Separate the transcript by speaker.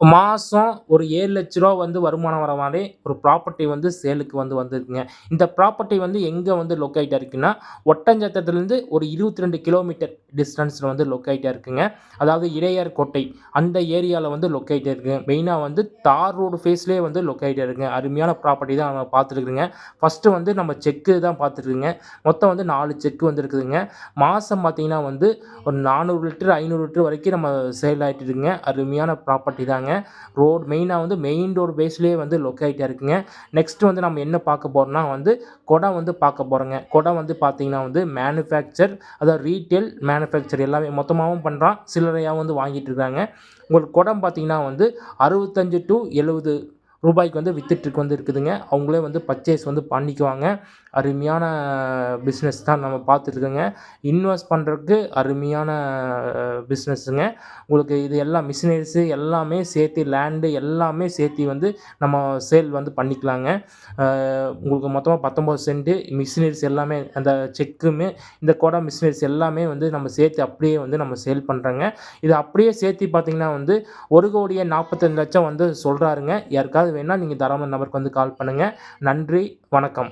Speaker 1: மாசம் ஒரு ரூ. 7,00,000 வந்து வருமானம் வர மாரி ஒரு ப்ராப்பர்ட்டி வந்து சேலுக்கு வந்திருக்குங்க. இந்த ப்ராப்பர்ட்டி வந்து எங்க வந்து லொக்கேட் ஆயிருக்குன்னா, ஒட்டன்சத்திரத்திலிருந்து ஒரு 22 கிலோமீட்டர் டிஸ்டன்ஸ்ல வந்து லொக்கேட் ஆயிருக்குங்க. அதாவது இடையர் கோட்டை அந்த ஏரியால வந்து லொக்கேட் ஆயிருக்குங்க. மெயினா வந்து தார் ரோடு ஃபேஸ்லயே வந்து லொக்கேட் ஆயிருக்குங்க. அருமையான ப்ராப்பர்ட்டி தான் நம்ம பார்த்துருக்குறோங்க. ஃபர்ஸ்ட்டு வந்து நம்ம செக்கு தான் பார்த்துருக்குங்க. மொத்தம் வந்து 4 செக் வந்திருக்குதுங்க. மாசம் பார்த்தீங்கன்னா வந்து ஒரு 400 லிட்டர், 500 லிட்டர் வரைக்கும் நம்ம சேல் ஆயிட்டு இருக்குங்க. அருமையான ப்ராப்பர்ட்டி தாங்க. ரோட் மெயினா வந்து மெயின் ரோடு பேஸ்லயே வந்து லொக்கேட் ஆயிருக்குங்க. நெக்ஸ்ட் வந்து நம்ம என்ன பார்க்க போறோம்னா வந்து குடம் வந்து பார்க்க போறோங்க. குடம் வந்து பார்த்தீங்கன்னா வந்து மேனுஃபேக்சர் அதாவது ரீட்டெயில், மேனுஃபேக்சர் எல்லாமே மொத்தமாவும் பண்றான். சில்லறையாவும் வந்து வாங்கிட்டு இருக்காங்க. உங்களுக்கு குடம் பார்த்தீங்கன்னா வந்து 65 டூ 70 ரூபாய்க்கு வந்து வித்துட்டு வந்து இருக்குதுங்க. அவங்களே வந்து பர்ச்சேஸ் வந்து பண்ணிக்குவாங்க. அருமையான பிஸ்னஸ் தான் நம்ம பார்த்துட்டுருக்கோங்க. இன்வெஸ்ட் பண்றதுக்கு அருமையான பிஸ்னஸ்ங்க. உங்களுக்கு இது எல்லாம் மிஷினரிஸ் எல்லாமே சேர்த்து லேண்டு எல்லாமே சேர்த்து வந்து நம்ம சேல் வந்து பண்ணிக்கலாங்க. உங்களுக்கு மொத்தமா 19 சென்ட் மிஷினரிஸ் எல்லாமே அந்த செக்குமே இந்த குடம் மிஷினரிஸ் எல்லாமே வந்து நம்ம சேர்த்து அப்படியே வந்து நம்ம சேல் பண்றோங்க. இது அப்படியே சேர்த்து பார்த்தீங்கன்னா வந்து 1,45,00,000 வந்து சொல்றாருங்க. யாருக்காவது வேணும்னா நீங்க தாராளமா இந்த நம்பருக்கு வந்து கால் பண்ணுங்க. நன்றி, வணக்கம்.